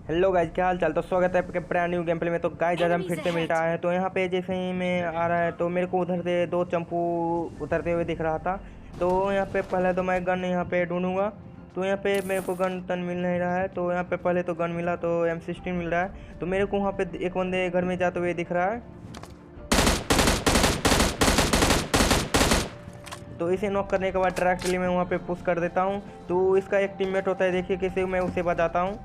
Hello guys, क्या हाल चाल। तो स्वागत है आपके ब्रांड न्यू गेम प्ले में। तो गाइज आज हम Enemies फिर से मिल ahead! रहा है। तो यहाँ पे जैसे ही मैं आ रहा है तो मेरे को उधर से दो चंपू उतरते हुए दिख रहा था। तो यहाँ पे पहले तो मैं गन यहाँ पे ढूंढूंगा। तो यहाँ पे मेरे को गन तन मिल नहीं रहा है। तो यहाँ पे पहले तो गन मिला तो M16 मिल रहा है। तो मेरे को वहाँ पे एक बंदे घर में जाते हुए दिख रहा है। तो इसे नॉक करने के बाद डायरेक्टली मैं वहाँ पे पुश कर देता हूँ। तो इसका एक टीममेट होता है, देखिए कैसे मैं उसे बचाता हूँ।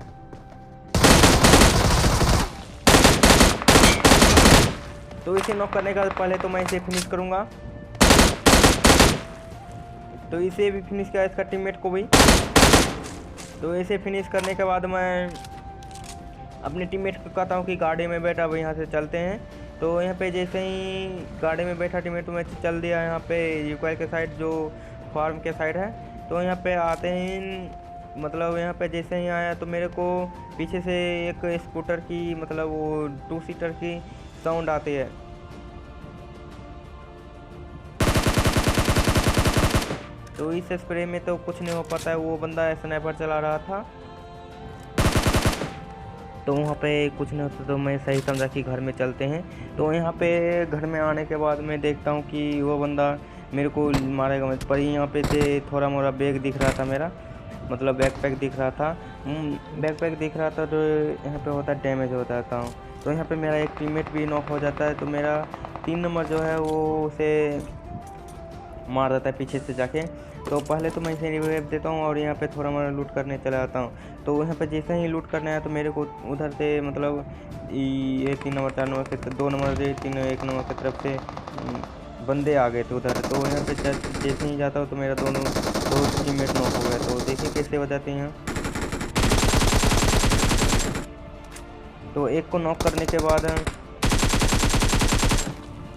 तो इसे नॉक करने का पहले तो मैं इसे फिनिश करूँगा। तो इसे भी फिनिश किया, इसका टीममेट को भी। तो इसे फिनिश करने के बाद मैं अपने टीममेट को कहता हूँ कि गाड़ी में बैठा, अब यहाँ से चलते हैं। तो यहाँ पे जैसे ही गाड़ी में बैठा टीममेट, तो मैं चल दिया यहाँ पे यूक्रेन के साइड, जो फार्म के साइड है। तो यहाँ पे आते ही मतलब यहाँ पे जैसे ही आया तो मेरे को पीछे से एक स्कूटर की मतलब वो 2 सीटर की साउंड आती है। तो इस स्प्रे में तो कुछ नहीं हो पाता है, वो बंदा स्नाइपर चला रहा था। तो वहाँ पे कुछ नहीं होता, तो मैं सही समझा कि घर में चलते हैं। तो यहाँ पे घर में आने के बाद मैं देखता हूँ कि वो बंदा मेरे को मारेगा मत, पर यहाँ पे से थोड़ा मोड़ा बैग दिख रहा था मेरा, मतलब बैकपैक दिख रहा था। बैकपैक दिख रहा था। तो यहाँ पे होता डैमेज हो जाता हूँ। तो यहाँ पे मेरा एक टीममेट भी नॉक हो जाता है। तो मेरा 3 नंबर जो है वो उसे मार देता है पीछे से जाके। तो पहले तो मैं इसे रिवाइव देता हूँ और यहाँ पे थोड़ा मोड़ा लूट करने चला जाता हूँ। तो यहाँ पे जैसे ही लूट करने आया तो मेरे को उधर से मतलब ये 3 नंबर 4 नंबर के 2 नंबर 3 1 नंबर की तरफ से बंदे आ गए थे उधर। तो यहाँ पे जैसे ही जाता हूँ तो मेरा दो टीममेट नॉक हो गए। तो देखिए कैसे हो जाते हैं। तो एक को नॉक करने के बाद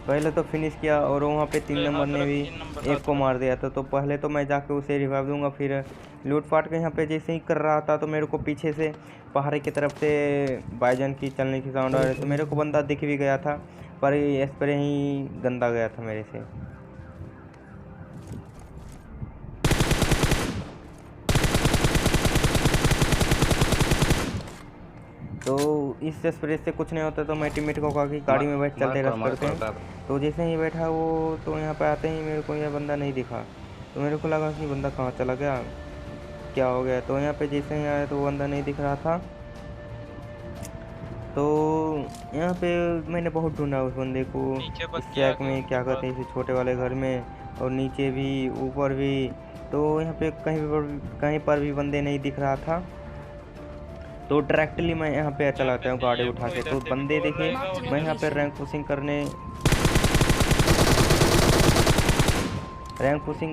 पहले तो फिनिश किया और वहाँ पे 3 नंबर ने भी एक को मार दिया था। तो पहले तो मैं जाके उसे रिवाइव दूंगा। फिर लूट फाट के यहाँ पे जैसे ही कर रहा था तो मेरे को पीछे से पहाड़ी की तरफ से बाईजन की चलने की साउंड आ रही। तो मेरे को बंदा दिख भी गया था, पर स्प्रे ही गंदा गया था मेरे से। तो इस स्प्रे से कुछ नहीं होता। तो मैं टीममेट को कहा कि गाड़ी में बैठ चलते रस करते हैं। तो जैसे ही बैठा वो, तो यहाँ पे आते ही मेरे को यह बंदा नहीं दिखा। तो मेरे को लगा कि बंदा कहाँ चला गया, क्या हो गया। तो यहाँ पे जैसे ही आया तो वो बंदा नहीं दिख रहा था। तो यहाँ पे मैंने बहुत ढूंढा उस बंदे को, इस चैक में क्या कहते हैं इसे, छोटे वाले घर में, और नीचे भी ऊपर भी। तो यहाँ पे कहीं पर भी बंदे नहीं दिख रहा था। तो डायरेक्टली मैं यहाँ पे चलाता हूँ गाड़ी उठा के। तो बंदे देखे, मैं यहाँ पे रैंक पुशिंग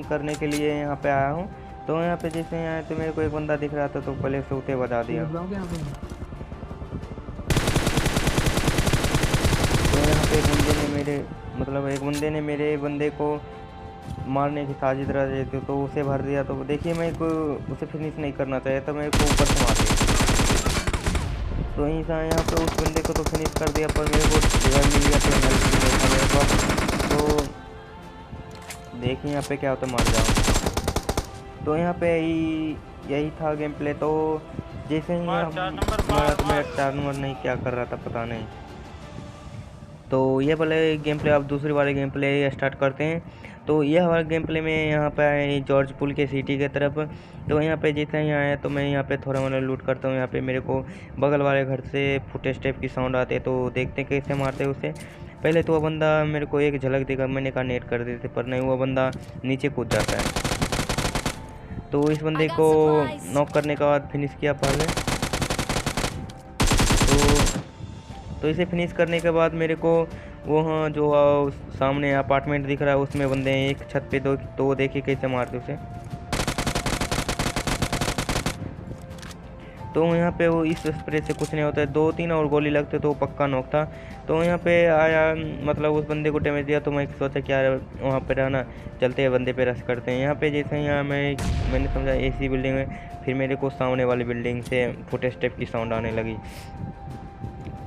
करने के लिए यहाँ पे आया हूँ। तो यहाँ पे जैसे ही आया तो मेरे को एक बंदा दिख रहा था, तो पहले से उसे बजा दिया। तो यहाँ पे एक बंदे ने मेरे बंदे को मारने की साजिश रची थी, तो उसे भर दिया। तो देखिए मैं उसे फिनिश नहीं करना चाहिए था, मेरे को ऊपर से मार दिया। तो यहाँ पे उस बंदे को तो फिनिश कर दिया, पर मेरे को रिवाइव मिल गया, तो हेल्प भी नहीं था मेरे पास। तो देखिए यहाँ पे क्या होता, मार जाओ। तो यहाँ पे यही था गेम प्ले। तो जैसे ही हमारा तो मेरा 4 नंबर नहीं क्या कर रहा था पता नहीं। तो ये वाले गेम प्ले, अब दूसरी वाले गेम प्ले स्टार्ट करते हैं। तो यह हमारे गेम प्ले में यहाँ पे आए जॉर्ज पुल के सिटी की तरफ। तो यहाँ पे जैसे ही आया तो मैं यहाँ पे थोड़ा मोड़ा लूट करता हूँ। यहाँ पे मेरे को बगल वाले घर से फुट स्टेप की साउंड आते हैं। तो देखते हैं कैसे मारते हैं उसे। पहले तो वह बंदा मेरे को एक झलक देगा, मैंने कहा नेट कर देते, पर नहीं, वह बंदा नीचे कूद जाता है। तो इस बंदे को नॉक करने के बाद फिनिश किया पहले। तो इसे फिनिश करने के बाद मेरे को वो जो सामने अपार्टमेंट दिख रहा है उसमें बंदे हैं एक छत पे दो। तो देखिए कैसे मारते उसे। तो यहाँ पे वो इस स्प्रे से कुछ नहीं होता है, 2-3 और गोली लगते तो वो पक्का नॉक था। तो यहाँ पे आया, मतलब उस बंदे को डैमेज दिया। तो मैं सोचा क्या वहाँ पे रहना, चलते हैं बंदे पे रश करते हैं। यहाँ पे जैसे ही यहाँ मैंने समझा ऐसी बिल्डिंग में, फिर मेरे को सामने वाली बिल्डिंग से फुट स्टेप की साउंड आने लगी।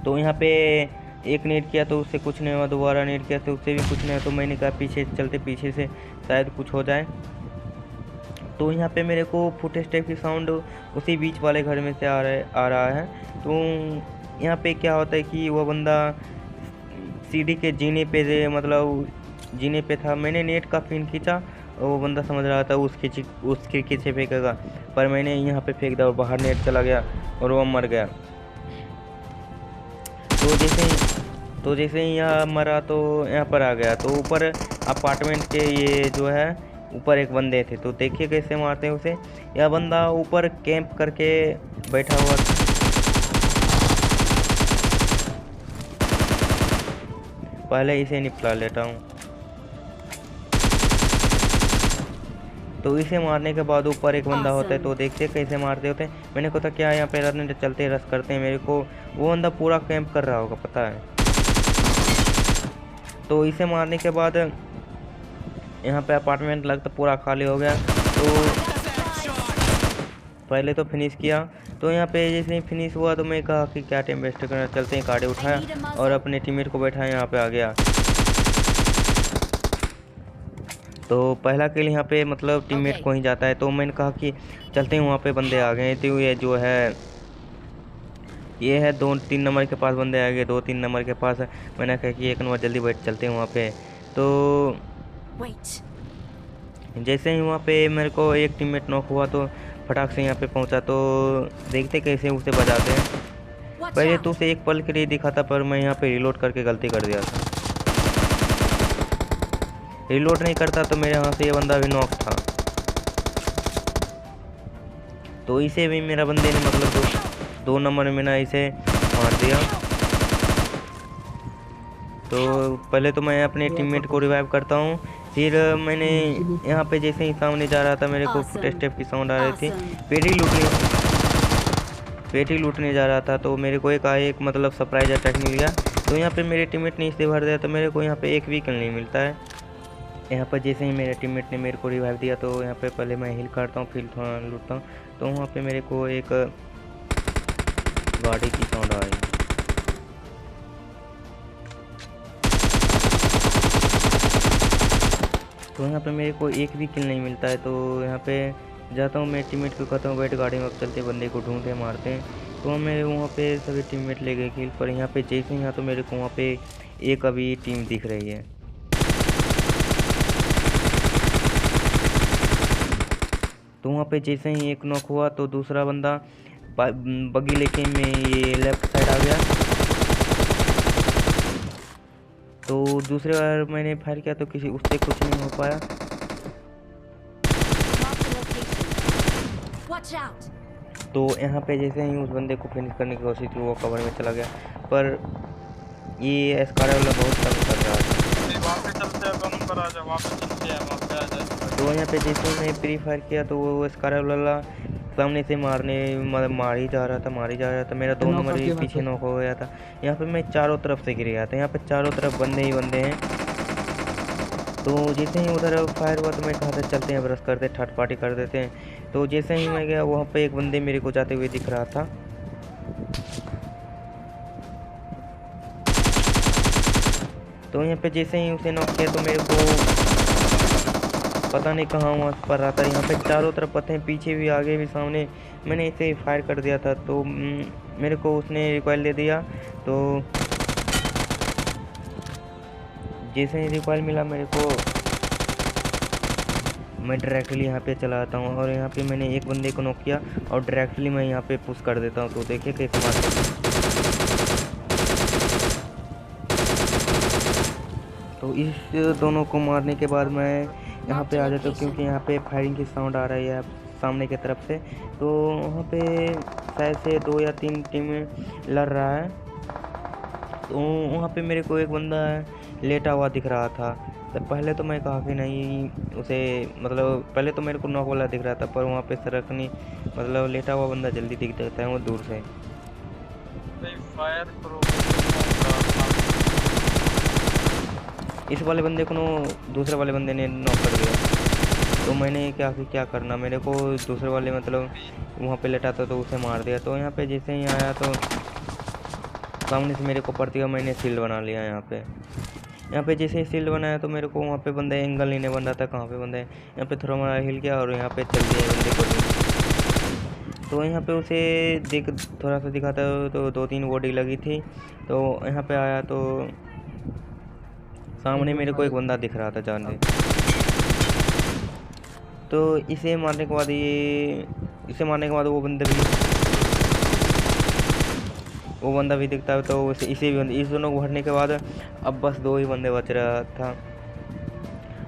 तो यहाँ पे एक नेट किया तो उससे कुछ नहीं हुआ, दोबारा नेट किया तो उससे भी कुछ नहीं हुआ। तो मैंने कहा पीछे चलते, पीछे से शायद कुछ हो जाए। तो यहाँ पे मेरे को फुट स्टेप की साउंड उसी बीच वाले घर में से आ रहा है। तो यहाँ पे क्या होता है कि वह बंदा सीढ़ी के जीने पे मतलब जीने पे था। मैंने नेट का पिन खींचा और वो बंदा समझ रहा था उस खिड़की से फेंकेगा, पर मैंने यहाँ पे फेंक दिया और बाहर नेट चला गया और वो मर गया। तो जैसे ही यहाँ मरा तो यहाँ पर आ गया। तो ऊपर अपार्टमेंट के ये जो है ऊपर एक बंदे थे, तो देखिए कैसे मारते हैं उसे। यह बंदा ऊपर कैंप करके बैठा हुआ था। पहले इसे निपटा लेता हूँ। तो इसे मारने के बाद ऊपर एक बंदा होता है, तो देखते कैसे मारते होते हैं। मैंने कहा क्या यहाँ पे चलते रस करते हैं। मेरे को वो बंदा पूरा कैंप कर रहा होगा, पता है। तो इसे मारने के बाद यहाँ पे अपार्टमेंट लगता पूरा खाली हो गया। तो पहले तो फिनिश किया। तो यहाँ पे जैसे ही फिनिश हुआ तो मैं कहा कि क्या टाइम वेस्ट करना, चलते हैं। गाड़ी उठाया और अपने टीममेट को बैठाया, यहाँ पे आ गया। तो पहला किल यहाँ पे मतलब टीममेट को ही जाता है। तो मैंने कहा कि चलते हैं, वहाँ पे बंदे आ गए। तो ये जो है ये है 2-3 नंबर के पास बंदे आ गए, 2-3 नंबर के पास। मैंने कहा कि 1 नंबर जल्दी बैठ चलते हैं वहाँ पे। तो जैसे ही वहाँ पे मेरे को एक टीममेट नॉक हुआ तो फटाक से यहाँ पे पहुँचा। तो देखते कैसे उसे बजाते हैं। पहले तो उसे एक पल के लिए दिखा था, पर मैं यहाँ पे रिलोड करके गलती कर दिया था। रिलोड नहीं करता तो मेरे यहाँ से ये बंदा भी नॉक था। तो इसे भी मेरा बंदे ने मतलब 2 नंबर में ना इसे मार दिया। तो पहले तो मैं अपने टीममेट को रिवाइव करता हूँ। फिर मैंने यहाँ पे जैसे ही सामने जा रहा था मेरे को फुट स्टेप की साउंड आ रही थी। पेटी लूटने जा रहा था। तो मेरे को एक मतलब सरप्राइज अटैक मिल गया। तो यहाँ पे मेरे टीममेट ने इसे भर दिया, तो मेरे को यहाँ पे एक भी किल नहीं मिलता है। यहाँ पर जैसे ही मेरे टीममेट ने मेरे को रिवाइव दिया तो यहाँ पे पहले मैं हील करता हूँ, फिर थोड़ा लूटता हूँ। तो वहाँ पे मेरे को एक गाड़ी की साउंड आई। तो यहाँ पे मेरे को एक भी किल नहीं मिलता है। तो यहाँ पे जाता हूँ, मैं टीममेट को कहता हूँ बैठ गाड़ी में, अब चलते बंदे को ढूंढते मारते हैं। तो मेरे वहाँ पे सभी टीममेट ले गए किल, पर यहाँ पे जैसे ही यहाँ तो मेरे को वहाँ पे एक अभी टीम दिख रही है। तो वहाँ पे जैसे ही एक नॉक हुआ तो दूसरा बंदा बग्गी लेके में ये लेफ्ट साइड आ गया। तो दूसरे बार मैंने फायर किया तो किसी उससे कुछ नहीं हो पाया। तो यहाँ पे जैसे ही उस बंदे को फिनिश करने की कोशिश की, वो कवर में चला गया, पर ये एस्कारा वाला बहुत तंग कर रहा था। तो यहाँ पे जैसे ही मैं फ्री फायर किया तो वो एस्कारा वाला सामने से मार ही जा रहा था। मेरा 2 नंबर ही पीछे नॉक हो गया था। यहाँ पे मैं चारों तरफ से गिर गया था। यहाँ पे चारों तरफ बंदे ही बंदे हैं। तो जैसे ही उधर फायर हुआ तो मैं कहा था चलते हैं ब्रश करते, थर्ड पार्टी कर देते हैं। तो जैसे ही मैं गया वहाँ पे एक बंदे मेरे को जाते हुए दिख रहा था। तो यहाँ पे जैसे ही उसे नॉक किया तो मेरे को पता नहीं कहाँ वहाँ पर रहा था। यहाँ पे चारों तरफ पते हैं, पीछे भी आगे भी सामने। मैंने इसे फायर कर दिया था तो मेरे को उसने रिकॉइल दे दिया। तो जैसे ही रिकॉइल मिला मेरे को, मैं डायरेक्टली यहाँ पे चला आता हूँ और यहाँ पे मैंने एक बंदे को नॉक किया और डायरेक्टली मैं यहाँ पे पुश कर देता हूँ। तो देखिए कैसे मारते हैं। तो इस दोनों को मारने के बाद मैं यहाँ पे आ जाता हूँ, क्योंकि यहाँ पे फायरिंग की साउंड आ रही है सामने की तरफ से। तो वहाँ पे शायद से 2 या 3 टीम लड़ रहा है। तो वहाँ पे मेरे को एक बंदा लेटा हुआ दिख रहा था। तो पहले तो मैं कहा कि नहीं उसे, मतलब पहले तो मेरे को नॉक वाला दिख रहा था, पर वहाँ पे सड़क नहीं, मतलब लेटा हुआ बंदा जल्दी दिख जाता है वो दूर से। इस वाले बंदे को दूसरे वाले बंदे ने नॉक कर दिया। तो मैंने क्या करना, मेरे को दूसरे वाले मतलब वहाँ पे लेटा था तो उसे मार दिया। तो यहाँ पे जैसे ही आया तो सामने से मेरे को पड़ दिया, मैंने शील्ड बना लिया। यहाँ पे यहाँ पे जैसे शील्ड बनाया तो मेरे को वहाँ पे बंदा एंगल नहीं बन रहा था, कहाँ पे बंदा है। यहाँ पे थोड़ा हमारा हिल गया और यहाँ पे चल दिया बंदे को। तो यहाँ पे उसे देख थोड़ा सा दिखाता तो 2-3 बॉडी लगी थी। तो यहाँ पे आया तो सामने मेरे को एक बंदा दिख रहा था जानले। तो इसे मारने के बाद वो बंदा भी दिखता है। तो इसे भी इस दोनों को भरने के बाद अब बस 2 ही बंदे बच रहा था।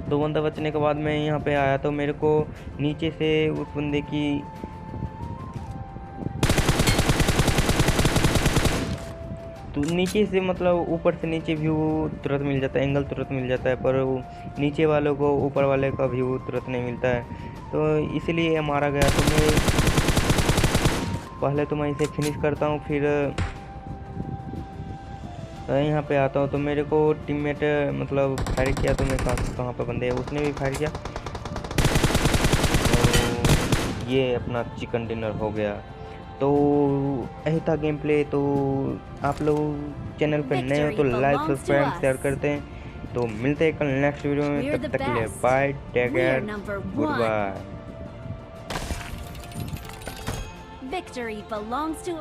2 बंदा बचने के बाद मैं यहाँ पे आया तो मेरे को नीचे से उस बंदे की तो नीचे से मतलब ऊपर से नीचे व्यू तुरंत मिल जाता है, एंगल तुरंत मिल जाता है, पर वो नीचे वालों को ऊपर वाले का व्यू तुरंत नहीं मिलता है। तो इसलिए मारा गया। तो मैं पहले तो मैं इसे फिनिश करता हूँ, फिर यहाँ पे आता हूँ। तो मेरे को टीममेट मतलब फायर किया तो मैं कहाँ पर बंदे उसने भी फायर किया। तो ये अपना चिकन डिनर हो गया। तो यही था गेम प्ले। तो आप लोग चैनल पर नए हो तो लाइक सब्सक्राइब शेयर करते हैं। तो मिलते हैं कल नेक्स्ट वीडियो में, तब तक के लिए bye, take care, goodbye. Victory belongs to